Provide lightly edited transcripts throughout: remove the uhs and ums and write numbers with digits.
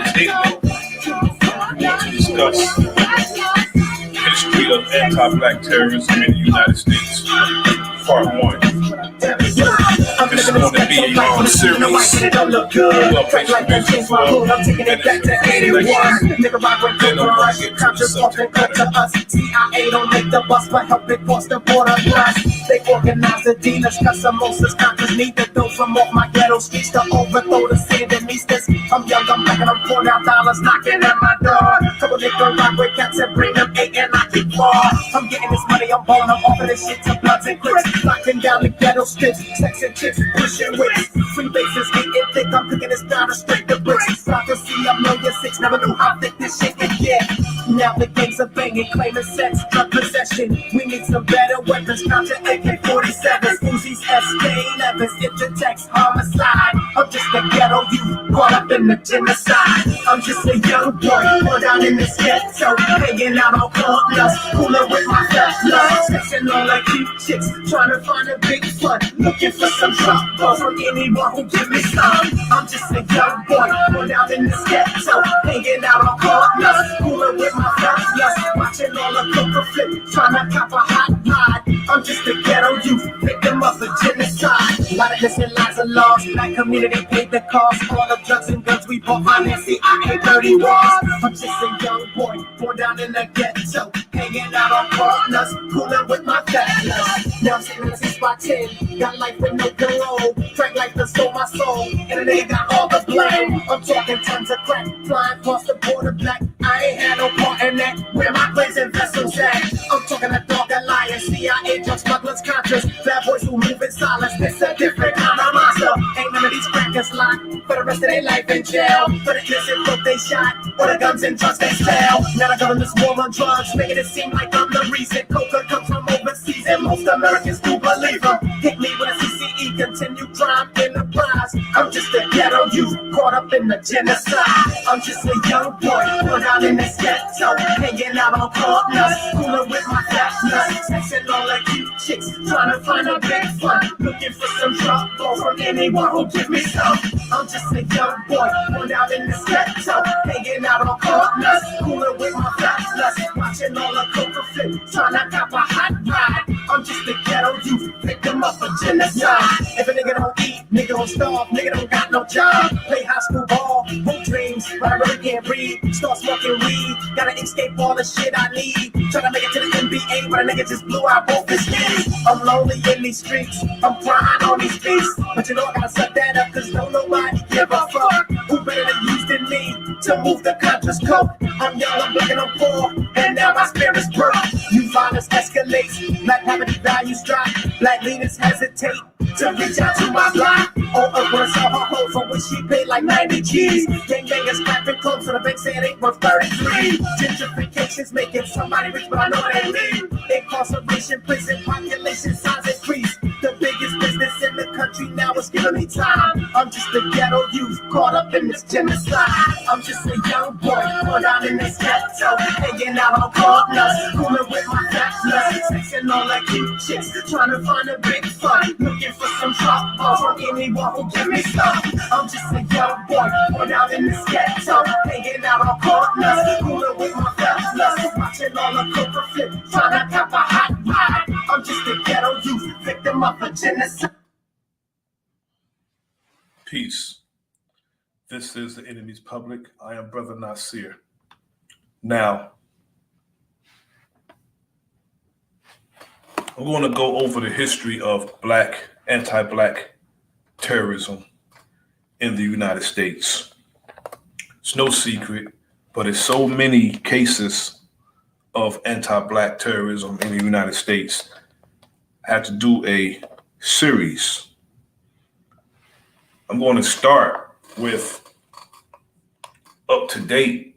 statement to discuss the history of anti-black terrorism in the United States, part one. This is going to be a long series. Well, patient music for minutes and then I'm going to get to the subject matter. CIA don't make the bus, but help it cross the border plus. They organize the dealers, cause the most conscious need to throw from off my ghetto streets to overthrow the Sandinistas. I'm young, I'm black, and I'm pouring out dollars knocking at my door. Couple niggas rock with cats and bring them eight and I keep far. I'm getting this money, I'm balling, I'm offering this shit to bloods and crips. Knocking down the ghetto strips, sex and chicks, pushing whips. Free bases, getting thick, I'm cooking this down to straight the bricks. Prophecy, I'm $1,000,006, never knew how thick this shit could get. Now the gangs are banging, claiming sex, drug possession. We need some better weapons, counter AK-47s, Uzis, SK-11s, intertext, homicide. I'm just a ghetto youth, caught up in the genocide. I'm just a young boy, born down in this ghetto, hanging out on corners, cooler with my fellas, sexing all like cute chicks, trying to find a big fun, looking for some trouble from anyone who give me some. I'm just a young boy, born down in this ghetto, hanging out on corners, cooler with my fellas, watching all the coca flip, trying to cop a hot ride. I'm just a ghetto youth, victim of the genocide. A lot of innocent lives are lost, black community paid the cost. All the drugs and guns we bought, finance CIA dirty walls. I'm just a young boy, born down in the ghetto, hanging out on corners, cooling with my fellas. Now I'm sitting in the 6 by 10, got life with no parole, drank life that stole my soul, and they got all the blame. I'm talking tons of crack, flying across the border black. I ain't had no part in that, where my planes and vessels at. I'm talking a dog alliance, CIA, drug smugglers, contras, bad boys who move in silence. It's a different kind of monster. Ain't none of these crackers locked for the rest of their life in jail. For the innocent folk they shot, or the guns and drugs they sell. Now the government's war on drugs, making it seem like I'm the reason. Coca comes from overseas, and most Americans do believe them. Hit me with a CCE, continue crime enterprise. I'm just a ghetto youth, caught up in the genocide. I'm just a young boy, born out in this ghetto, hanging out on corners, cooling with my fellas, sexing all the cute chicks, trying to find a big fun, looking for some trouble from anyone who give me some. I'm just a young boy, born out in this ghetto, hanging out on corners, cooling with my fellas, watching all the coca flip, trying to cop a hot ride. I'm just a ghetto youth, victim of a genocide. If a nigga don't eat, nigga don't starve, nigga don't got no job, play high school ball, hope dreams, but I really can't breathe, start smoking weed, gotta escape all the shit I need, trying to make it to the NBA, but a nigga just blew out both his knees. I'm lonely in these streets, I'm crying on these beats, but you know I gotta suck that up, cause don't nobody give a fuck. Who better to use than me to move the conscious coke? I'm young, I'm black, and I'm poor, and now my spirit's broke. You violence escalates, black poverty values drop, black leaders hesitate to reach out to my block. All of us saw her hoe for which she paid like 90 G's. Gangbangers clapping close so the bank said it worth 33. Gentrification's making somebody rich, but I know they leave. Incarceration, prison, population size increase. The biggest business in the country now is giving me time. I'm just a ghetto youth caught up in this genocide. I'm just a young boy born out in this ghetto, hanging out on corners, cooling with my fellas, sexing all the cute chicks, trying to find a big fun, looking for some trouble from anyone who give me some. I'm just a young boy born out in this ghetto, hanging out on corners, cooling with my fellas, watching all the coca flip, trying to cop a hot ride. I'm just a ghetto youth, victim of a genocide. Peace. This is the Enemy's Public. I am Bro.Nasir. Now, I'm going to go over the history of anti-black terrorism in the United States. It's no secret, but it's so many cases of anti-black terrorism in the United States. I had to do a series. I'm going to start with up-to-date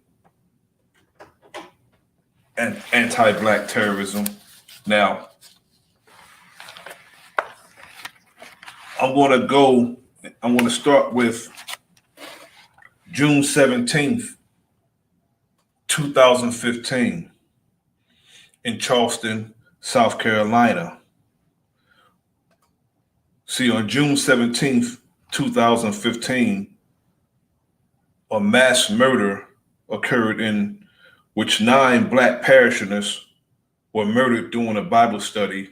and anti-black terrorism. Now, I'm going to start with June 17th, 2015 in Charleston, South Carolina. See, on June 17th, 2015, a mass murder occurred in which 9 black parishioners were murdered during a Bible study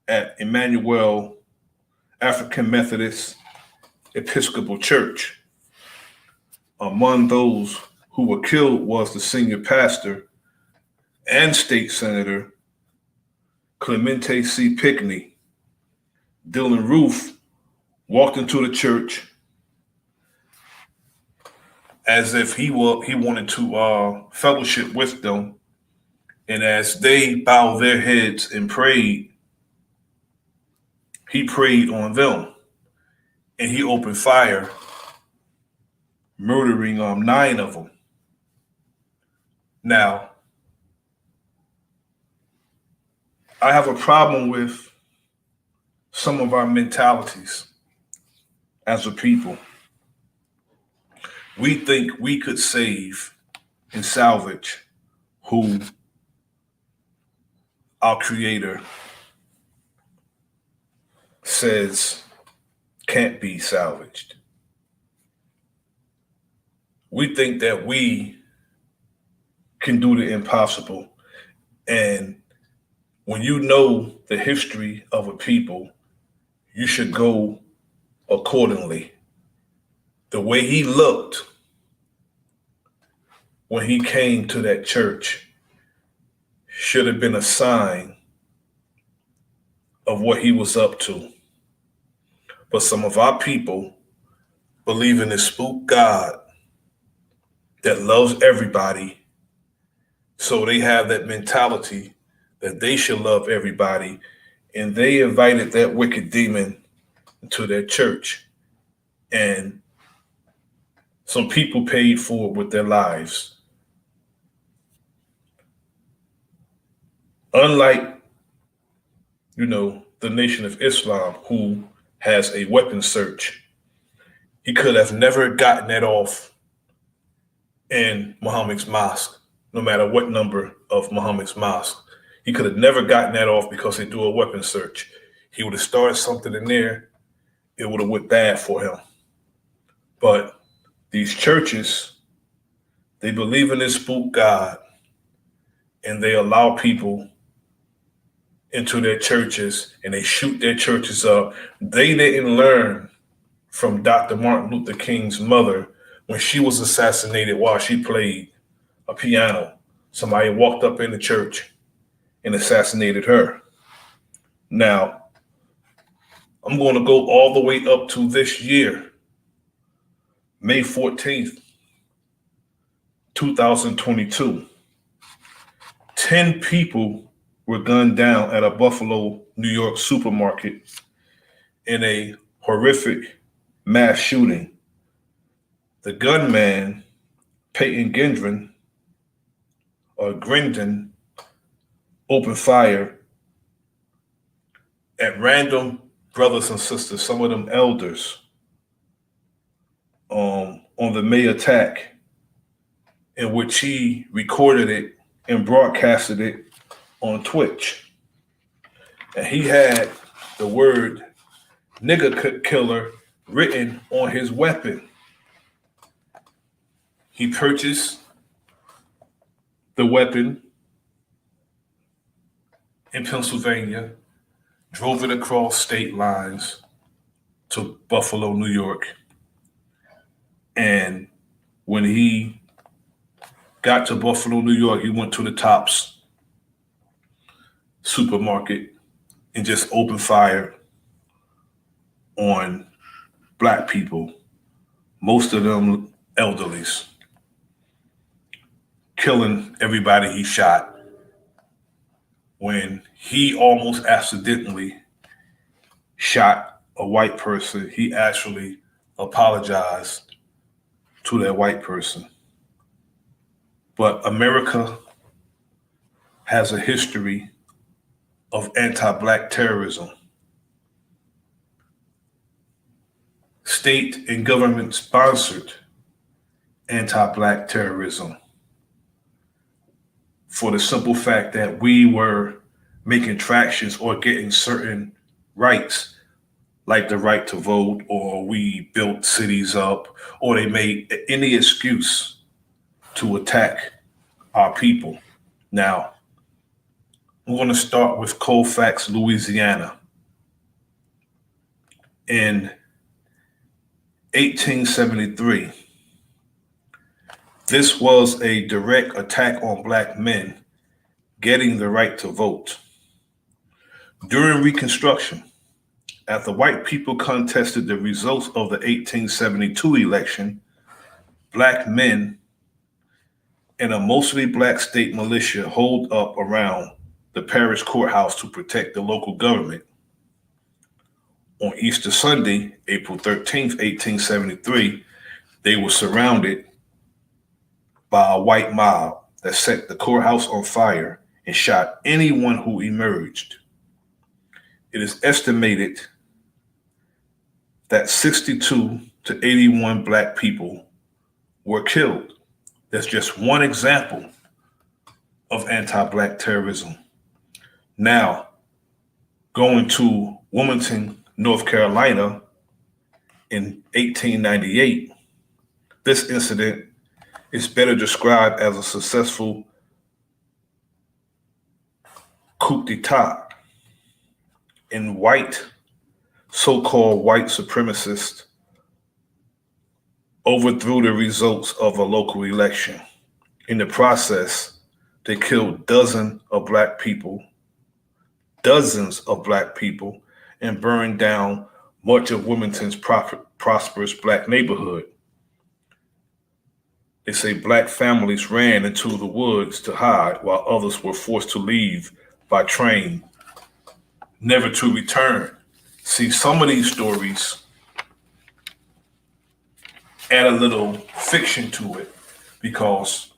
at Emmanuel African Methodist Episcopal Church. Among those who were killed was the senior pastor and state senator Clemente C. Pinckney. Dylan Roof walked into the church as if he wanted to fellowship with them, and as they bowed their heads and prayed, he prayed on them, and he opened fire, murdering 9 of them. Now, I have a problem with some of our mentalities as a people. We think we could save and salvage who our Creator says can't be salvaged. We think that we can do the impossible. And when you know the history of a people, you should go accordingly. The way he looked when he came to that church should have been a sign of what he was up to. But some of our people believe in this spook God that loves everybody. So they have that mentality that they should love everybody. And they invited that wicked demon into their church. And some people paid for it with their lives. Unlike, the Nation of Islam, who has a weapon search, he could have never gotten that off in Muhammad's mosque, no matter what number of Muhammad's mosque. He could have never gotten that off because they do a weapon search. He would have started something in there, it would have went bad for him. But these churches, they believe in this spook God, and they allow people into their churches, and they shoot their churches up. They didn't learn from Dr. Martin Luther King's mother when she was assassinated while she played a piano. Somebody walked up in the church and assassinated her. Now, I'm going to go all the way up to this year, May 14th, 2022. 10 people were gunned down at a Buffalo, New York supermarket in a horrific mass shooting. The gunman, Peyton Grindon, opened fire at random brothers and sisters, some of them elders, on the May attack, in which he recorded it and broadcasted it on Twitch. And he had the word nigger killer written on his weapon. He purchased the weapon in Pennsylvania, drove it across state lines to Buffalo, New York. And when he got to Buffalo, New York, he went to the Tops supermarket and just opened fire on Black people, most of them elderlies, killing everybody he shot. When he almost accidentally shot a white person, he actually apologized to that white person. But America has a history of anti-Black terrorism. State and government sponsored anti-Black terrorism for the simple fact that we were making tractions or getting certain rights, like the right to vote, or we built cities up, or they made any excuse to attack our people. Now, we're going to start with Colfax, Louisiana. In 1873, this was a direct attack on black men getting the right to vote. During Reconstruction, after white people contested the results of the 1872 election, black men and a mostly black state militia holed up around the parish courthouse to protect the local government. On Easter Sunday, April 13th, 1873, they were surrounded by a white mob that set the courthouse on fire and shot anyone who emerged. It is estimated that 62 to 81 black people were killed. That's just one example of anti-black terrorism. Now, going to Wilmington, North Carolina in 1898, this incident is better described as a successful coup d'etat in so-called white supremacists overthrew the results of a local election. In the process, they killed dozens of black people, and burned down much of Wilmington's prosperous black neighborhood. They say black families ran into the woods to hide while others were forced to leave by train, never to return. See, some of these stories add a little fiction to it, because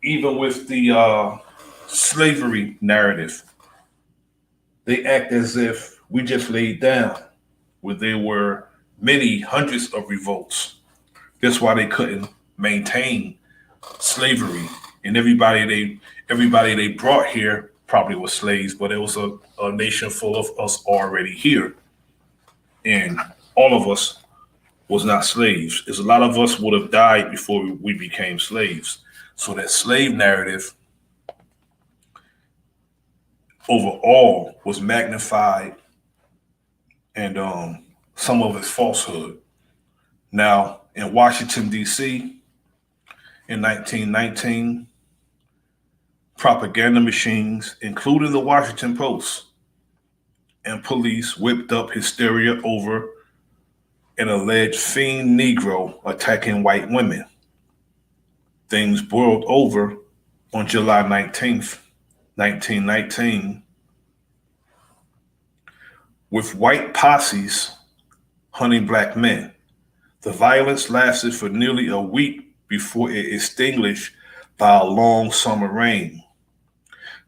even with the slavery narrative, they act as if we just laid down, where there were many hundreds of revolts. That's why they couldn't maintain slavery, and everybody they brought here probably was slaves, but it was a nation full of us already here, and all of us was not slaves. As a lot of us would have died before we became slaves. So that slave narrative overall was magnified, and some of its falsehood. Now, in Washington, D.C., in 1919, propaganda machines, including the Washington Post, and police whipped up hysteria over an alleged fiend Negro attacking white women. Things boiled over on July 19th, 1919, with white posses hunting black men. The violence lasted for nearly a week before it extinguished by a long summer rain.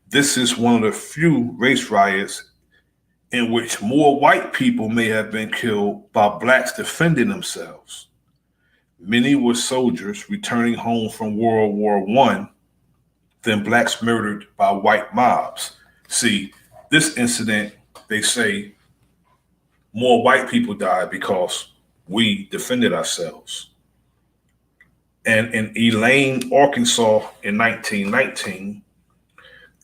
This is one of the few race riots in which more white people may have been killed by blacks defending themselves. Many were soldiers returning home from World War I than blacks murdered by white mobs. See, this incident, they say more white people died because we defended ourselves. And in Elaine, Arkansas in 1919,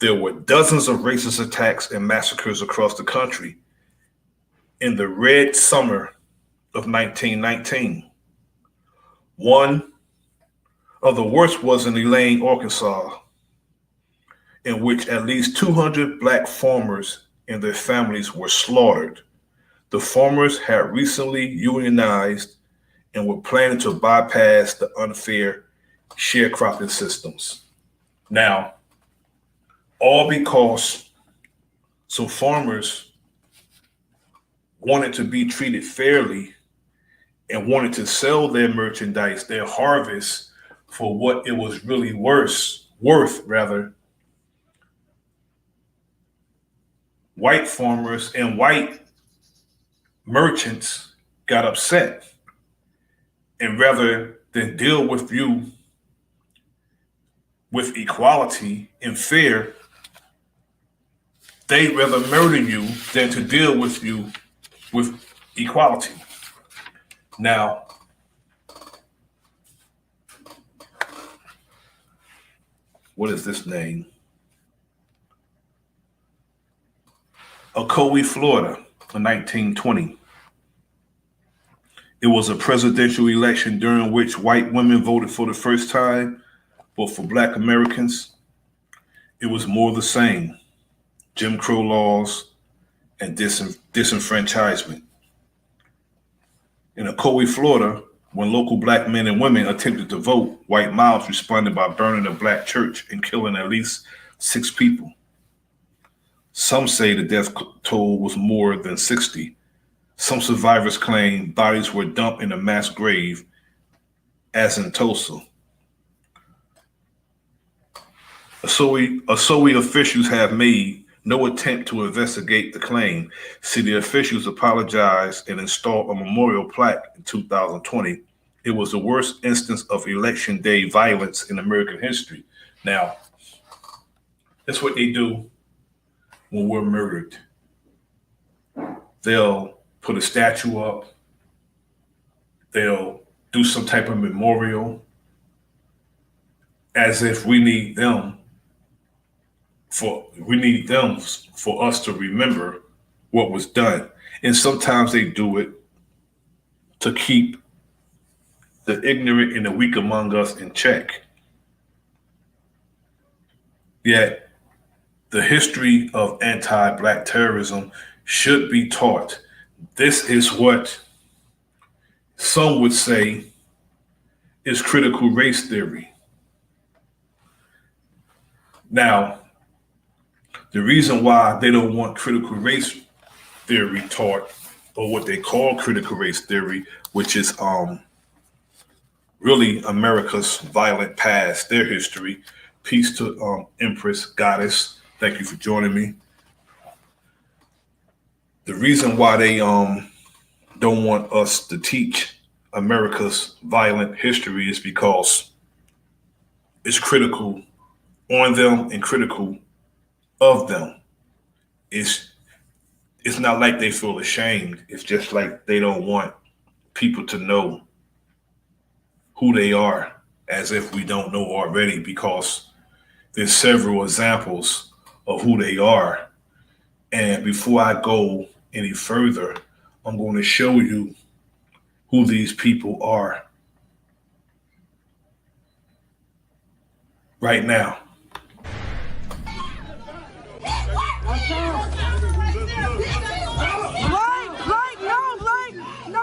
there were dozens of racist attacks and massacres across the country in the red summer of 1919. One of the worst was in Elaine, Arkansas, in which at least 200 black farmers and their families were slaughtered. The farmers had recently unionized and were planning to bypass the unfair sharecropping systems. Now, all because some farmers wanted to be treated fairly and wanted to sell their merchandise, their harvest, for what it was really worth. White farmers and white merchants got upset, and rather than deal with you with equality and fair, they'd rather murder you than to deal with you with equality. Now, what is this name? Ocoee, Florida, in 1920. It was a presidential election during which white women voted for the first time, but for Black Americans, it was more the same. Jim Crow laws and disenfranchisement. In Ocoee, Florida, when local Black men and women attempted to vote, white mobs responded by burning a Black church and killing at least 6 people. Some say the death toll was more than 60. Some survivors claim bodies were dumped in a mass grave, as in Tulsa. Ocoee officials have made no attempt to investigate the claim. City officials apologized and installed a memorial plaque in 2020. It was the worst instance of election day violence in American history. Now, that's what they do when we're murdered. They'll put a statue up. They'll do some type of memorial as if we need them for us to remember what was done. And sometimes they do it to keep the ignorant and the weak among us in check. Yet the history of anti-Black terrorism should be taught. This is what some would say is critical race theory. Now, the reason why they don't want critical race theory taught, or what they call critical race theory, which is really America's violent past, their history. Peace to Empress Goddess. Thank you for joining me. The reason why they don't want us to teach America's violent history is because it's critical on them and critical of them. It's not like they feel ashamed. It's just like they don't want people to know who they are, as if we don't know already, because there's several examples of who they are. And before I go any further, I'm going to show you who these people are right now.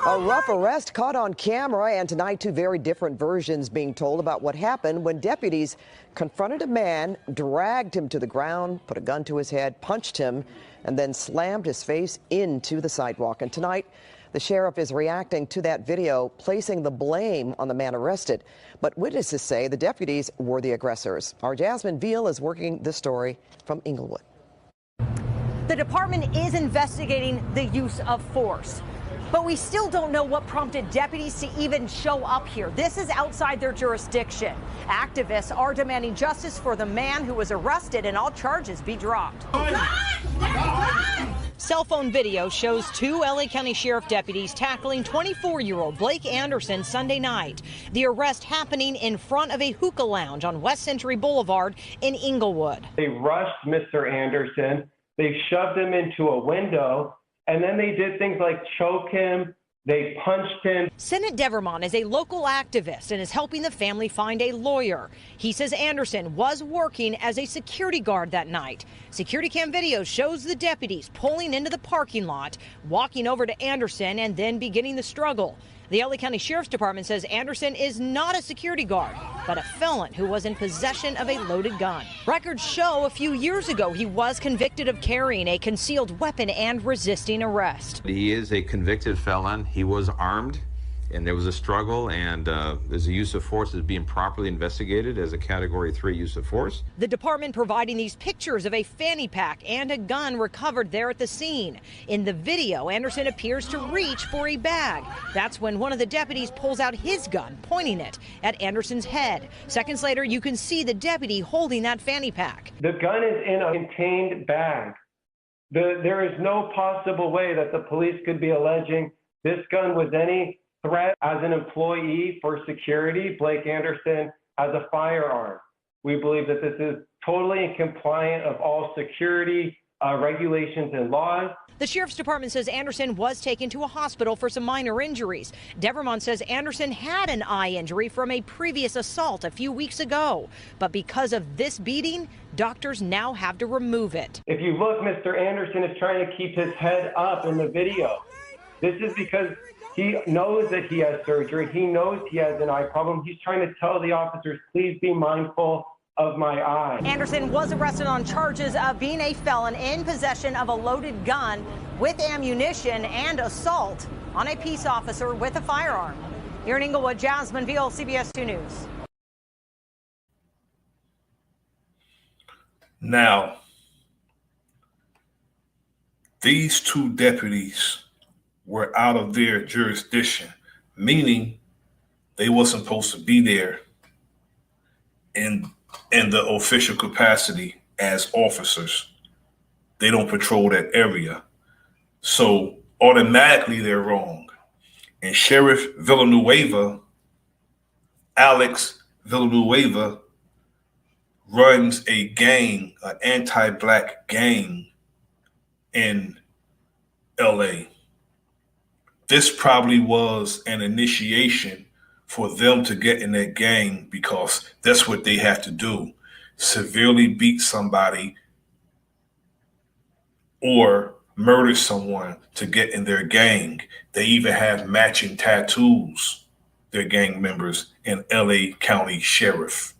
A rough arrest caught on camera, and tonight 2 very different versions being told about what happened when deputies confronted a man, dragged him to the ground, put a gun to his head, punched him, and then slammed his face into the sidewalk. And tonight, the sheriff is reacting to that video, placing the blame on the man arrested. But witnesses say the deputies were the aggressors. Our Jasmine Veal is working this story from Inglewood. The department is investigating the use of force, but we still don't know what prompted deputies to even show up here. This is outside their jurisdiction. Activists are demanding justice for the man who was arrested and all charges be dropped. Cell phone video shows 2 LA County Sheriff deputies tackling 24-year-old Blake Anderson Sunday night. The arrest happening in front of a hookah lounge on West Century Boulevard in Inglewood. They rushed Mr. Anderson. They shoved him into a window, and then they did things like choke him. They punched him. Senate Devermont is a local activist and is helping the family find a lawyer. He says Anderson was working as a security guard that night. Security cam video shows the deputies pulling into the parking lot, walking over to Anderson, and then beginning the struggle. The LA County Sheriff's Department says Anderson is not a security guard, but a felon who was in possession of a loaded gun. Records show a few years ago he was convicted of carrying a concealed weapon and resisting arrest. He is a convicted felon. He was armed, and there was a struggle, and there's a use of force is being properly investigated as a Category 3 use of force. The department providing these pictures of a fanny pack and a gun recovered there at the scene. In the video, Anderson appears to reach for a bag. That's when one of the deputies pulls out his gun, pointing it at Anderson's head. Seconds later, you can see the deputy holding that fanny pack. The gun is in a contained bag. There is no possible way that the police could be alleging this gun was any threat as an employee for security. Blake Anderson has a firearm. We believe that this is totally compliant of all security regulations and laws. The sheriff's department says Anderson was taken to a hospital for some minor injuries. Devermont says Anderson had an eye injury from a previous assault a few weeks ago. But because of this beating, doctors now have to remove it. If you look, Mr. Anderson is trying to keep his head up in the video. This is because he knows that he has surgery. He knows he has an eye problem. He's trying to tell the officers, please be mindful of my eye. Anderson was arrested on charges of being a felon in possession of a loaded gun with ammunition and assault on a peace officer with a firearm. Here in Inglewood, Jasmine Veal, CBS 2 News. Now, these two deputies were out of their jurisdiction, meaning they wasn't supposed to be there in the official capacity as officers. They don't patrol that area. So automatically they're wrong. And Sheriff Villanueva, Alex Villanueva, runs a gang, an anti-Black gang in LA. This probably was an initiation for them to get in that gang because that's what they have to do. Severely beat somebody or murder someone to get in their gang. They even have matching tattoos, their gang members, in LA County Sheriff.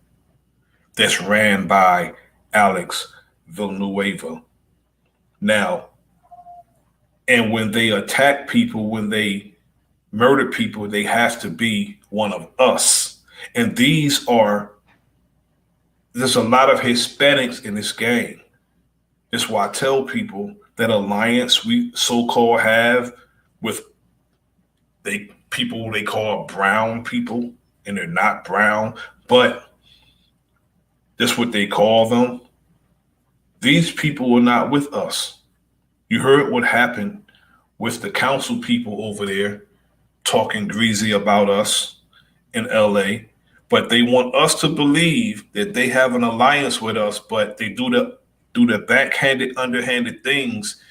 That's ran by Alex Villanueva. Now, and when they attack people, when they murder people, they have to be one of us. And there's a lot of Hispanics in this gang. That's why I tell people that alliance we so-called have with people they call brown people, and they're not brown, but that's what they call them. These people are not with us. You heard what happened with the council people over there talking greasy about us in LA, but they want us to believe that they have an alliance with us, but they do the backhanded, underhanded things,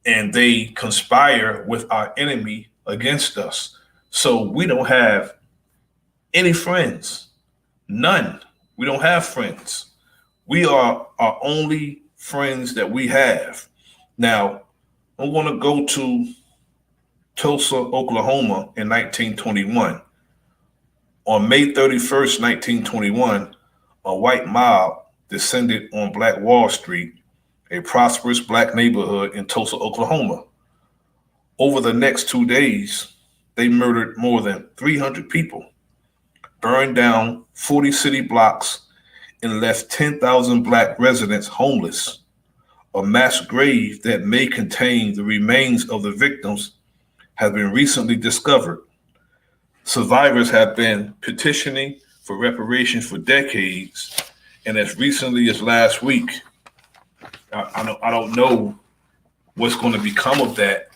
and they conspire with our enemy against us. So we don't have any friends, none. We don't have friends. We are our only friends that we have. Now, I'm going to go to Tulsa, Oklahoma in 1921. On May 31st, 1921, a white mob descended on Black Wall Street, a prosperous Black neighborhood in Tulsa, Oklahoma. Over the next 2 days, they murdered more than 300 people, burned down 40 city blocks, and left 10,000 Black residents homeless. A mass grave that may contain the remains of the victims has been recently discovered. Survivors have been petitioning for reparations for decades, and as recently as last week, I don't know what's going to become of that,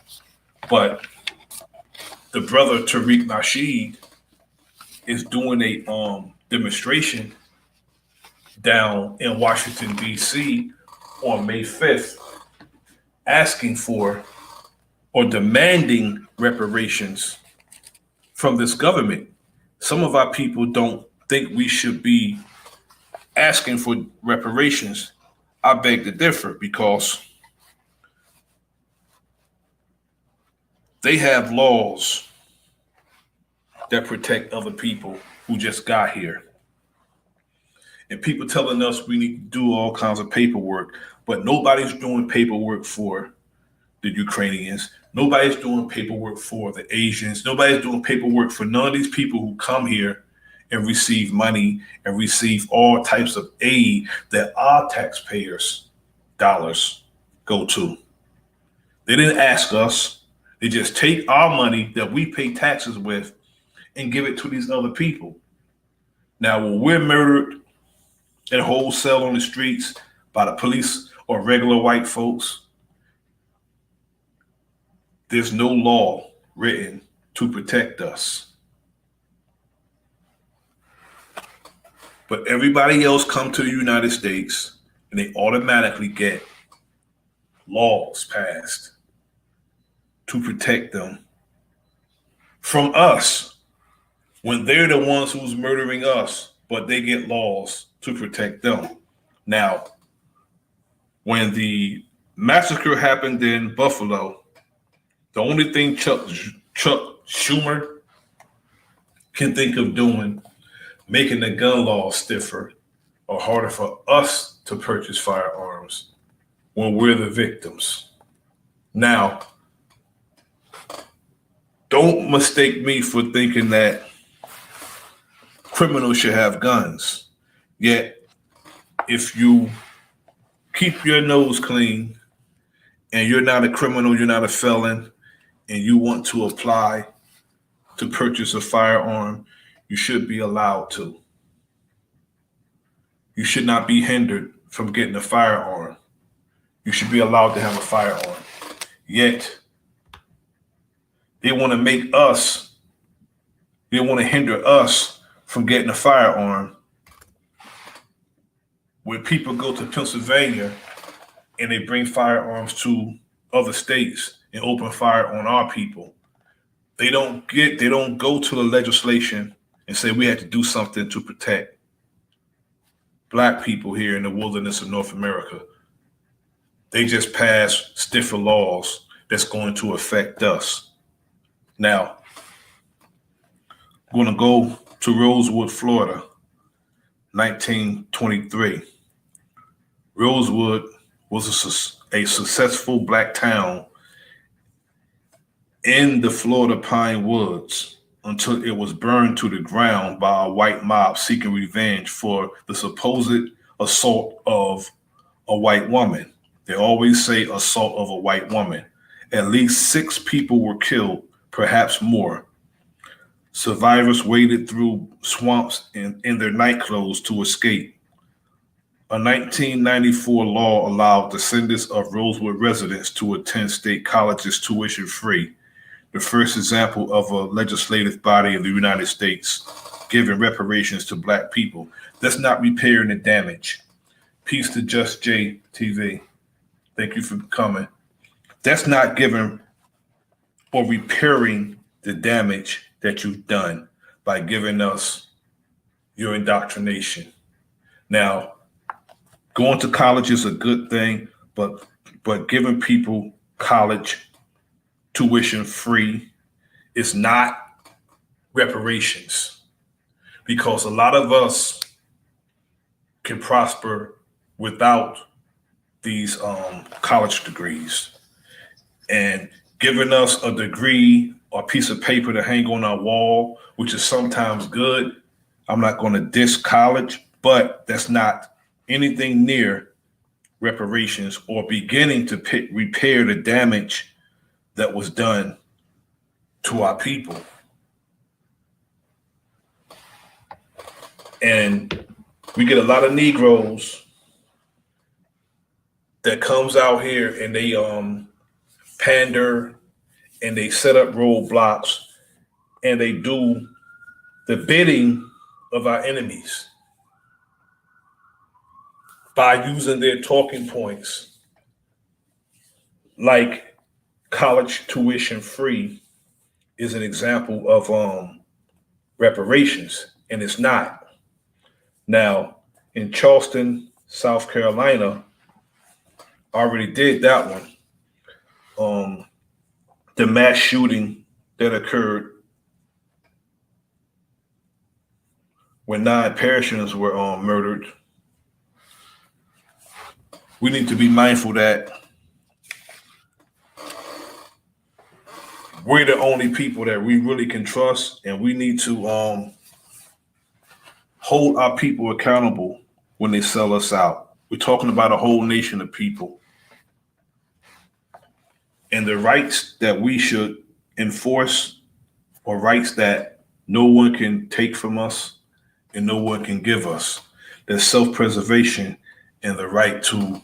but the brother Tariq Nasheed is doing a demonstration down in Washington, D.C. on May 5th, asking for or demanding reparations from this government. Some of our people don't think we should be asking for reparations. I beg to differ, because they have laws that protect other people who just got here. And people telling us we need to do all kinds of paperwork, but nobody's doing paperwork for the Ukrainians. Nobody's doing paperwork for the Asians. Nobody's doing paperwork for none of these people who come here and receive money and receive all types of aid that our taxpayers' dollars go to. They didn't ask us. They just take our money that we pay taxes with and give it to these other people. Now, when we're murdered and wholesale on the streets by the police or regular white folks, there's no law written to protect us. But everybody else come to the United States and they automatically get laws passed to protect them from us when they're the ones who's murdering us, but they get laws to protect them. Now, when the massacre happened in Buffalo, the only thing Chuck Schumer can think of doing, making the gun law stiffer or harder for us to purchase firearms when we're the victims. Now, don't mistake me for thinking that criminals should have guns. Yet, if you keep your nose clean and you're not a criminal, you're not a felon, and you want to apply to purchase a firearm, you should be allowed to. You should not be hindered from getting a firearm. You should be allowed to have a firearm. Yet, they want to make us, they want to hinder us from getting a firearm. When people go to Pennsylvania and they bring firearms to other states and open fire on our people, they don't go to the legislation and say we had to do something to protect Black people here in the wilderness of North America. They just pass stiffer laws that's going to affect us. Now, I'm going to go to Rosewood, Florida, 1923. Rosewood was a successful Black town in the Florida pine woods until it was burned to the ground by a white mob seeking revenge for the supposed assault of a white woman. They always say assault of a white woman. At least 6 people were killed, perhaps more. Survivors waded through swamps in their nightclothes to escape. A 1994 law allowed descendants of Rosewood residents to attend state colleges tuition free, the first example of a legislative body in the United States giving reparations to Black people. That's not repairing the damage. Peace to Just J TV. Thank you for coming. That's not giving or repairing the damage that you've done by giving us your indoctrination. Now, going to college is a good thing, but giving people college tuition free is not reparations, because a lot of us can prosper without these college degrees. And giving us a degree or a piece of paper to hang on our wall, which is sometimes good. I'm not going to diss college, but that's not anything near reparations or beginning to repair the damage that was done to our people. And we get a lot of Negroes that comes out here and they pander and they set up roadblocks and they do the bidding of our enemies by using their talking points like college tuition free is an example of reparations, and it's not. Now, in Charleston, South Carolina, I already did that one. The mass shooting that occurred when 9 parishioners were murdered. We need to be mindful that we're the only people that we really can trust, and we need to hold our people accountable when they sell us out. We're talking about a whole nation of people. And the rights that we should enforce are rights that no one can take from us and no one can give us. There's self-preservation and the right to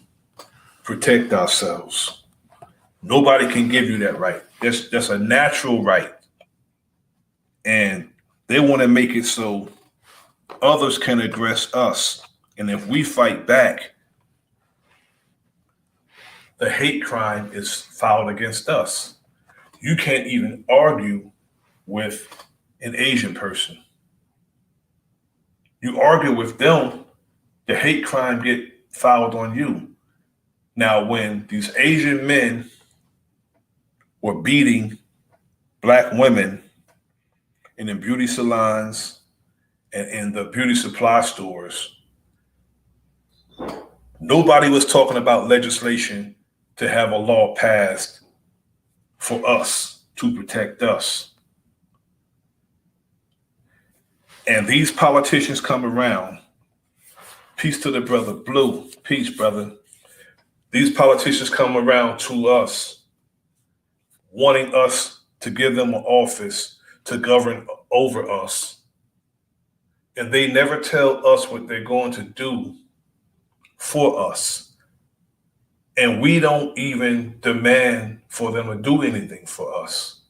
protect ourselves. Nobody can give you that right. That's a natural right. And they want to make it so others can aggress us. And if we fight back, the hate crime is filed against us. You can't even argue with an Asian person. You argue with them, the hate crime get filed on you. Now, when these Asian men were beating black women in the beauty salons and in the beauty supply stores, nobody was talking about legislation to have a law passed for us to protect us. And these politicians come around. Peace to the brother Blue. Peace, brother. These politicians come around to us, wanting us to give them an office to govern over us. And they never tell us what they're going to do for us. And we don't even demand for them to do anything for us.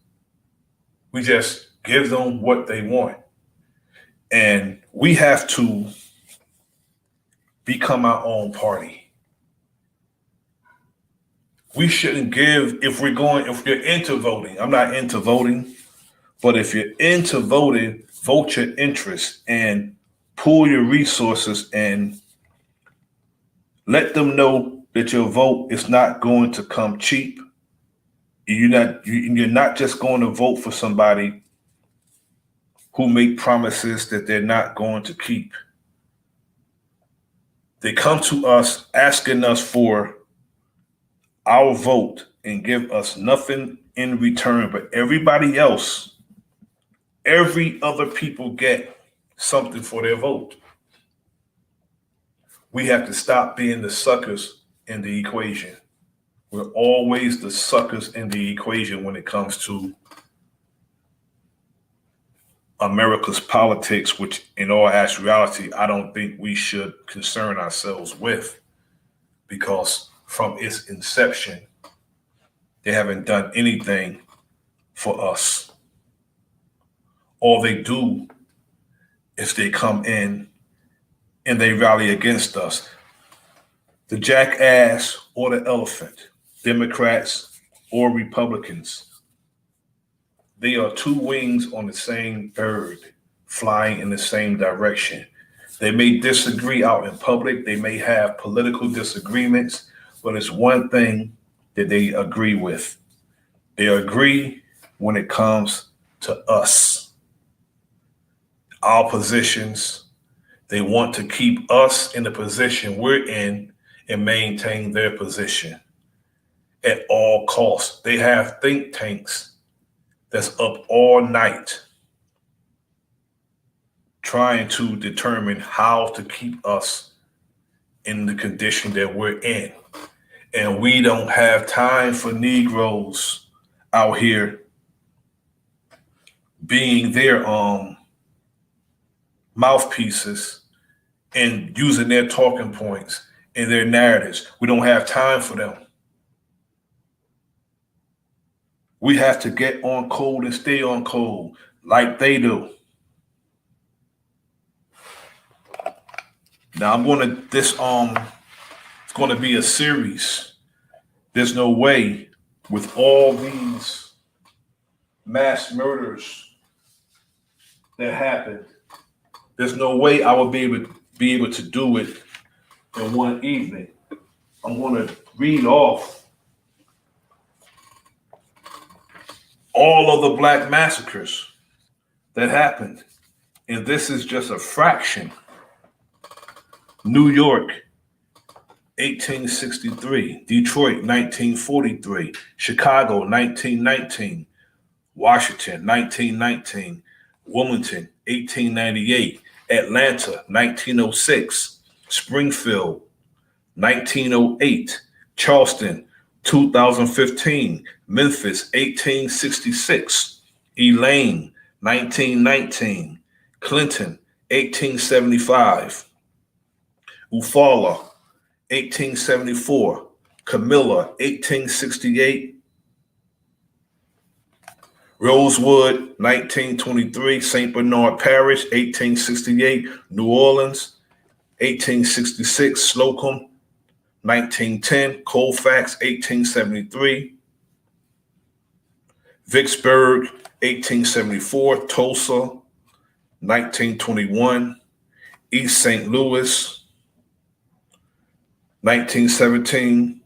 We just give them what they want. And we have to become our own party. We shouldn't give, if you're into voting, I'm not into voting, but if you're into voting, vote your interest and pool your resources and let them know that your vote is not going to come cheap. You're not just going to vote for somebody who make promises that they're not going to keep. They come to us asking us for our vote and give us nothing in return, but everybody else, every other people get something for their vote. We have to stop being the suckers in the equation. We're always the suckers in the equation when it comes to America's politics, which in all actuality, I don't think we should concern ourselves with, because from its inception, they haven't done anything for us. All they do is they come in and they rally against us. The jackass or the elephant, Democrats or Republicans, they are two wings on the same bird flying in the same direction. They may disagree out in public. They may have political disagreements, but it's one thing that they agree with. They agree when it comes to us, our positions. They want to keep us in the position we're in and maintain their position at all costs. They have think tanks that's up all night trying to determine how to keep us in the condition that we're in. And we don't have time for Negroes out here being their mouthpieces and using their talking points and their narratives. We don't have time for them. We have to get on code and stay on code like they do. Now it's going to be a series. There's no way with all these mass murders that happened, there's no way I will be able to do it in one evening. I'm going to read off all of the black massacres that happened. And this is just a fraction. New York, 1863. Detroit, 1943. Chicago, 1919. Washington, 1919. Wilmington, 1898. Atlanta, 1906. Springfield, 1908. Charleston, 2015. Memphis, 1866. Elaine, 1919. Clinton, 1875. Eufaula, 1874. Camilla, 1868. Rosewood, 1923, St. Bernard Parish, 1868, New Orleans, 1866, Slocum, 1910, Colfax, 1873, Vicksburg, 1874, Tulsa, 1921, East St. Louis, 1917,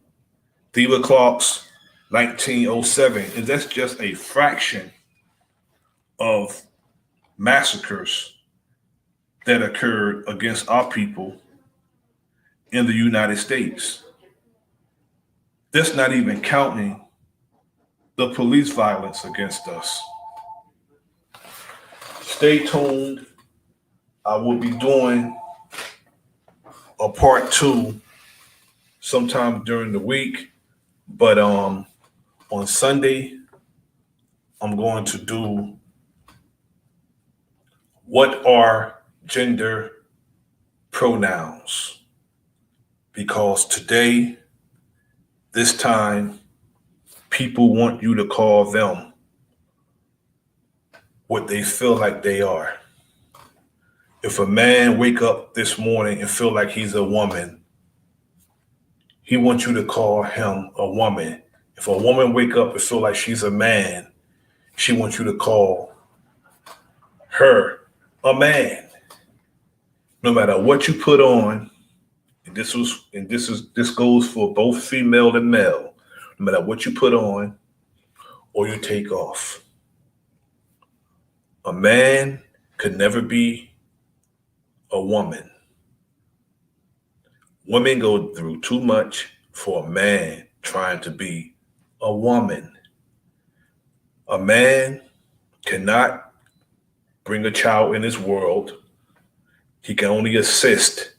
Thieves Clarks, 1907. And that's just a fraction of massacres that occurred against our people in the United States. That's not even counting the police violence against us. Stay tuned. I will be doing a part 2 sometime during the week, but on Sunday, I'm going to do what are gender pronouns, because today, this time, people want you to call them what they feel like they are. If a man wake up this morning and feel like he's a woman, he wants you to call him a woman. If a woman wake up and feel like she's a man, she wants you to call her a man. No matter what you put on, and this goes for both female and male. No matter what you put on or you take off, a man could never be a woman. Women go through too much for a man trying to be a woman. A man cannot bring a child in this world. He can only assist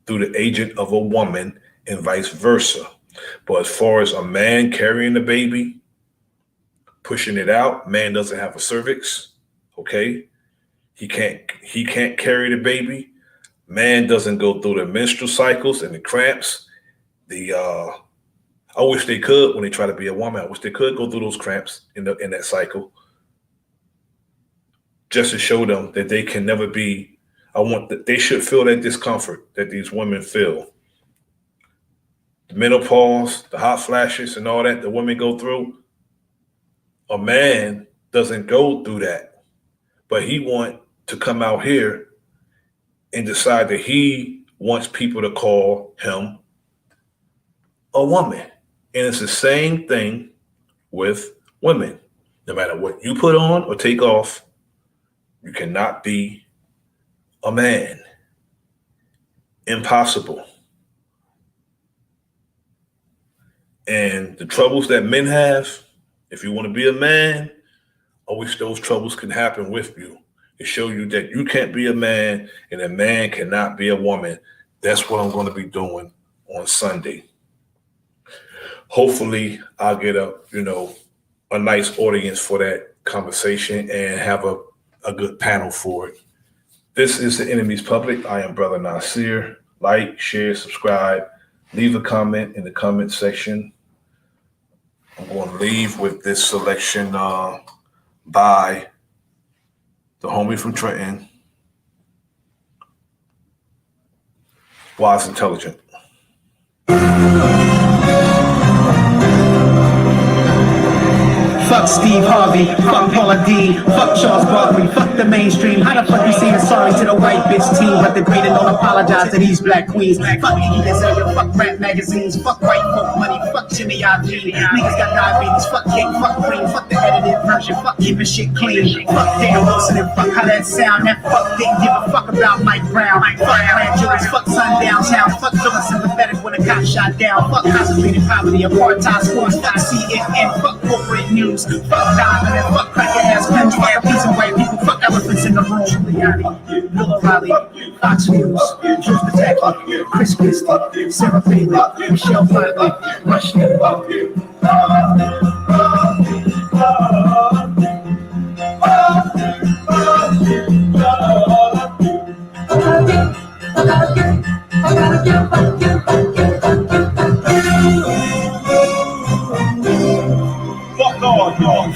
through the agent of a woman and vice versa. But as far as a man carrying the baby, pushing it out, man doesn't have a cervix, okay? He can't carry the baby. Man doesn't go through the menstrual cycles and the cramps. I wish they could when they try to be a woman. I wish they could go through those cramps in that cycle, just to show them that they can never be. They should feel that discomfort that these women feel. The menopause, the hot flashes, and all that the women go through. A man doesn't go through that, but he wants to come out here and decide that he wants people to call him a woman. And it's the same thing with women. No matter what you put on or take off, you cannot be a man. Impossible. And the troubles that men have, if you want to be a man, I wish those troubles can happen with you. To show you that you can't be a man and a man cannot be a woman. That's what I'm going to be doing on Sunday. Hopefully I'll get a nice audience for that conversation and have a good panel for it. This is The Enemy's Public. I am Bro.Nasir. Like, share, subscribe, leave a comment in the comment section. I'm going to leave with this selection by the homie from Trenton, Wise Intelligent. Fuck Steve Harvey, fuck Paula D, fuck Charles Barkley, fuck the mainstream. How the fuck you saying sorry to the white bitch team, but the great and don't apologize to these black queens? Fuck Iggy Azalea, fuck rap magazines, fuck white folk money, fuck Jimmy I.G. Niggas got diabetes, fuck cake, fuck cream, fuck the edited version, fuck keeping shit clean. Fuck Dan Wilson and fuck how that sound. That fuck didn't give a fuck about Mike Brown. Fuck grand juries, fuck sundown town, fuck feeling sympathetic when a cop shot down. Fuck concentrated poverty, apartheid schools, fuck CNN, fuck corporate news. Fuck diamond and fuck cracker ass guns, fuck a piece of white people, fuck elephants in the room. Giuliani, Bill O'Reilly, Fox News, Drew Pataki, Chris Christie, Sarah Palin, Michelle Flatley, Rush Limbaugh.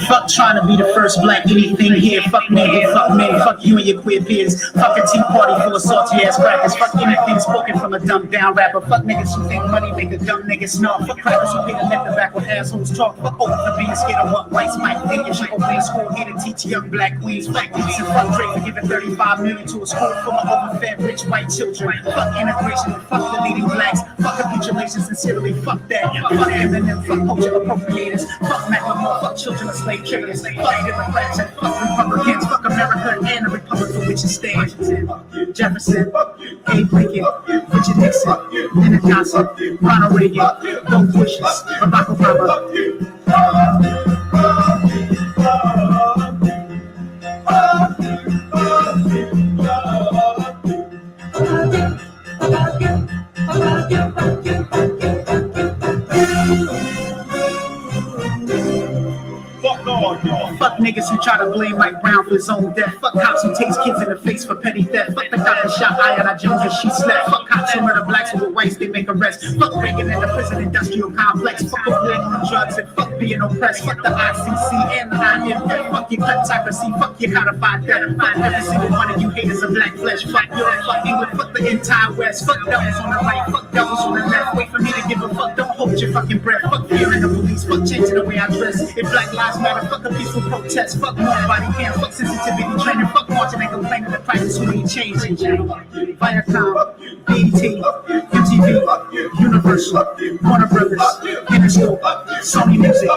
Fuck trying to be the first black anything here. Fuck me, fuck men, fuck you and your queer peers. Fuck a tea party full of salty ass crackers. Fuck anything spoken from a dumbed down rapper. Fuck niggas who think money make a dumb nigga snarl. Fuck crackers who hate to let the back when assholes talk. Fuck open for being scared of what whites might think. And she open school here to teach young black queens. Fuck these and fuck Drake for giving 35 million to a school full of overfed rich white children. Fuck integration and fuck the leading blacks. Fuck capitulation, sincerely fuck that. Fuck Eminem, fuck culture appropriators. Fuck Macklemore, fuck children of slave traders. Fuck Democrats and fuck Republicans. Fuck America and the Republic for which it stands. Jefferson, Abe Lincoln, Richard Nixon, Lyndon Johnson, Ronald Reagan, Bill Bush, Barack Obama. Fuck niggas who try to blame Mike Brown for his own death. Fuck cops who takes kids in the face for petty theft. Fuck the cop that shot Ayanna Jones as she slept. Fuck cops who murder blacks who were whites, they make arrests. Fuck Reagan and the prison industrial complex. Fuck war on drugs and fuck being oppressed. Fuck the ICC and the IMF. Fuck your kleptocracy, fuck your codified debt. Fuck every single one of you haters of black flesh. Fuck Europe, fuck England, fuck the entire West. Fuck devils on the right, fuck devils on the left. Wait for me to give a fuck, don't hold your fucking breath. Fuck fearing the police, fuck changing the way I dress. If Black Lives Matter, fuck a peaceful protest. Fuck nobody can, fuck sensitivity training. Fuck marching and complaining the prices will be changing. Viacom, BET, MTV, Universal, Warner Brothers, Interscope, Sony Music.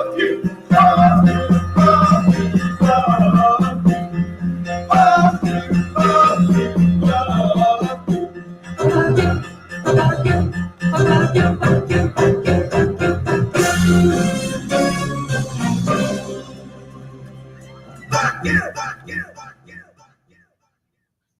Fuck you, fuck you, fuck you.